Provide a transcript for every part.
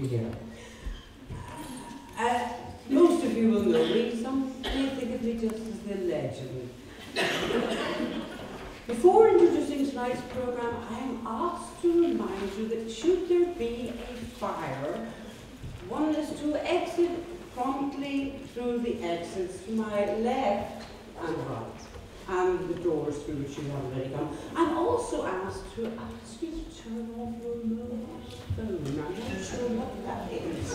here. Most of you will know me, some may think of me just as the legend. Before introducing tonight's programme, I am asked to remind you that should there be a fire, one is to exit promptly through the exits to my left and right, and the doors through which you have already come. I'm also asked you to turn off your mobile phone. I'm not sure what that is.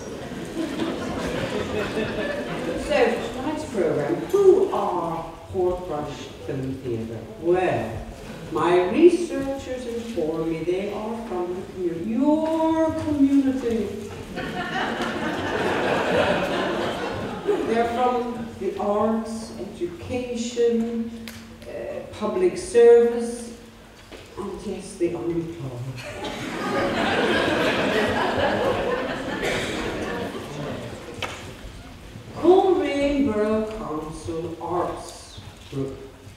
So, tonight's programme, who are Portrush Film Theatre? Well, my researchers inform me they are from the community, your community. They're from the arts, education, public service, and yes, the unemployed. Coleraine Borough Council Arts Group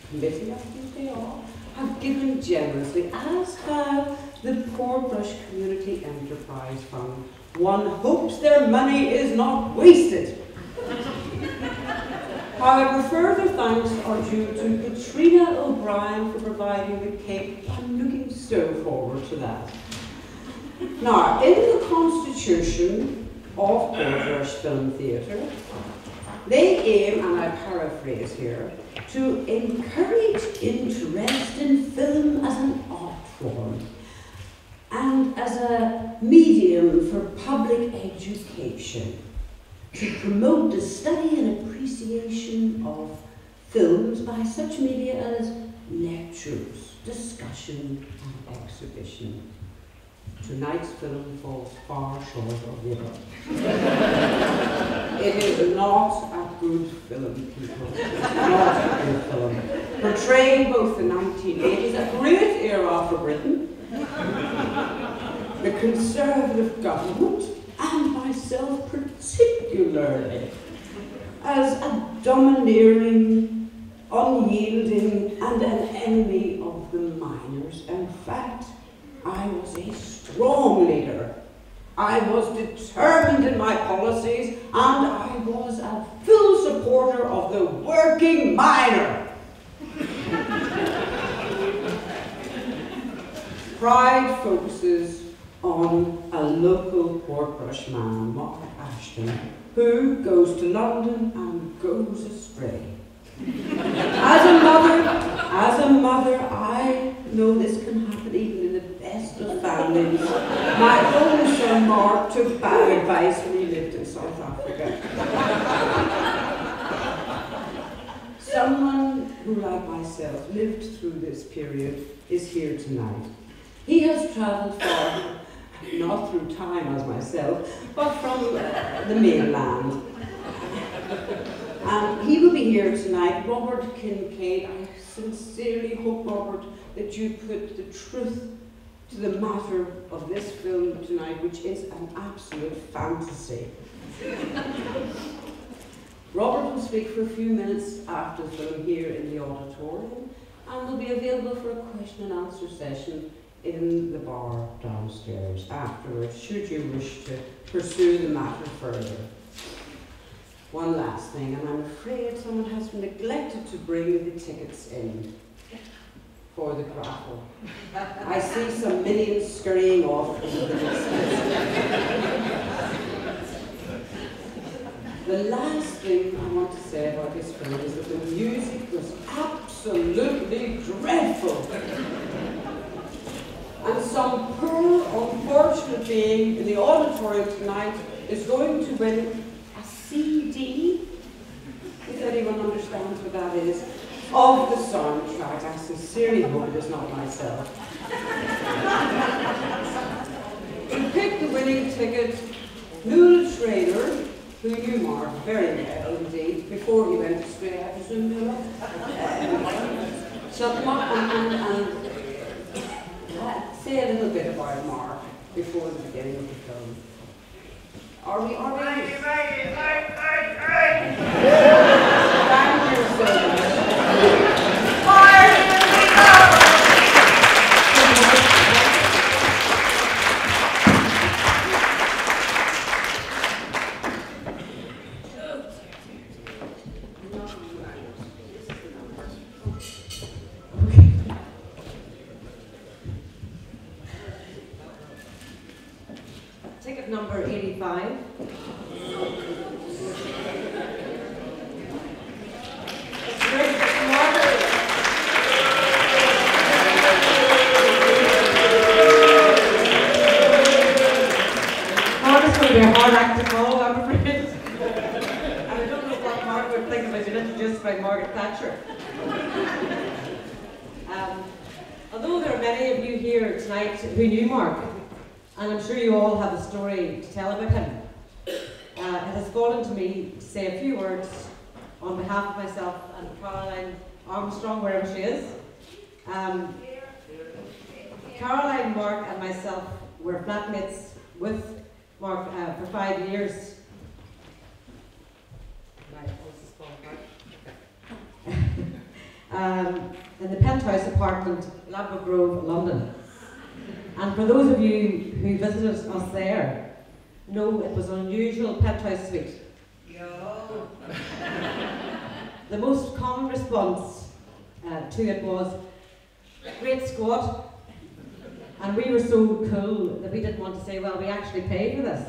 Committee, I think they are, have given generously, as have the Portrush Community Enterprise Fund. One hopes their money is not wasted. However, further thanks are due to Katrina O'Brien for providing the cake. I'm looking so forward to that. Now, in the constitution of Portrush Film Theatre, they aim, and I paraphrase here, to encourage interest in film as an art form and as a medium for public education, to promote the study and appreciation of films by such media as lectures, discussion, and exhibition. Tonight's film falls far short of the above. It is not a good film, people. Not a good film. Portraying both the 1980s, a great era for Britain, the Conservative government, and myself particularly, as a domineering, unyielding, and an enemy of the miners. In fact, I was a strong leader. I was determined in my policies, and I was a full supporter of the working miner. Pride focuses on a local Portrush man, Mark Ashton, who goes to London and goes astray. As a mother, I know this can happen even in the best of families. My own son Mark took bad advice when he lived in South Africa. Someone who, like myself, lived through this period is here tonight. He has travelled far, not through time as myself, but from the mainland. And he will be here tonight. Robert Kincaid, I sincerely hope, Robert, that you put the truth to the matter of this film tonight, which is an absolute fantasy. Robert will speak for a few minutes after the film here in the auditorium, and will be available for a question and answer session in the bar downstairs afterwards, should you wish to pursue the matter further. One last thing, and I'm afraid someone has neglected to bring the tickets in for the raffle. I see some minions scurrying off into the distance. The last thing I want to say about this film is that the music was absolutely dreadful. And some poor, unfortunate being in the auditorium tonight is going to win a CD, if anyone understands what that is, of the soundtrack. I sincerely hope it is not myself. To pick the winning ticket, Nuala Traynor, who you marked very well indeed, before he went astray, I presume, Nuala, shall come up and say a little bit about Mark before the beginning of the film. Are we? Thank you so much. number 85. Margaret's going to be a hard act to follow, I'm afraid. And I don't know what Margaret would think if I'd been introduced by Margaret Thatcher. Although there are many of you here tonight who knew Mark, and I'm sure you all have a story to tell about him, it has fallen to me to say a few words on behalf of myself and Caroline Armstrong, wherever she is. Caroline, Mark and myself were flatmates with Mark for 5 years. In the penthouse apartment, Ladbroke Grove, London. And for those of you who visited us there, know it was an unusual penthouse suite. The most common response to it was, "Great Scott," and we were so cool that we didn't want to say, "Well, we actually paid for this."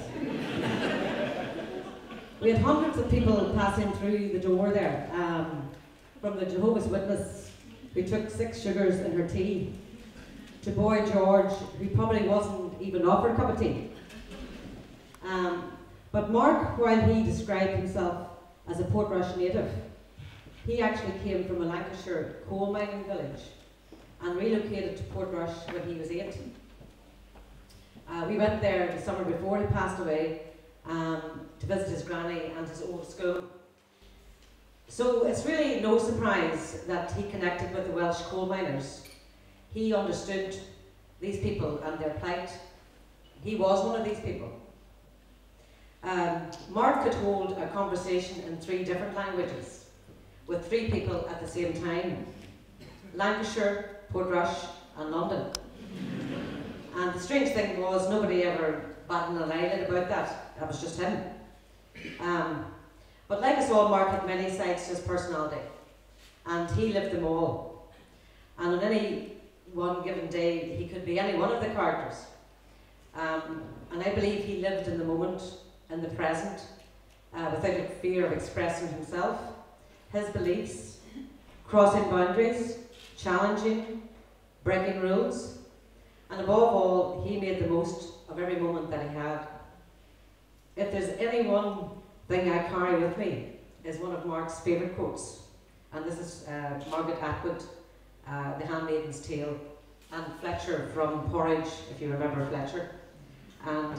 We had hundreds of people passing through the door there. From the Jehovah's Witness, who took 6 sugars in her tea, to Boy George, who probably wasn't even offered a cup of tea. But Mark, while he described himself as a Portrush native, he actually came from a Lancashire coal mining village and relocated to Portrush when he was 8. We went there the summer before he passed away to visit his granny and his old school. So it's really no surprise that he connected with the Welsh coal miners. He understood these people and their plight. He was one of these people. Mark could hold a conversation in 3 different languages with 3 people at the same time: Lancashire, Portrush and London. And the strange thing was, nobody ever batted an eyelid about that. That was just him. But like us all, Mark had many sides to his personality, and he lived them all. And on any one given day, he could be any one of the characters. And I believe he lived in the moment, in the present, without a fear of expressing himself, his beliefs, crossing boundaries, challenging, breaking rules, and above all, he made the most of every moment that he had. If there's any one thing I carry with me, is one of Mark's favourite quotes, and this is Margaret Atwood, The Handmaid's Tale, and Fletcher from Porridge, if you remember Fletcher. And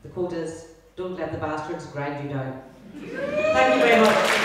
the quote is, "Don't let the bastards grind you down." Thank you very much.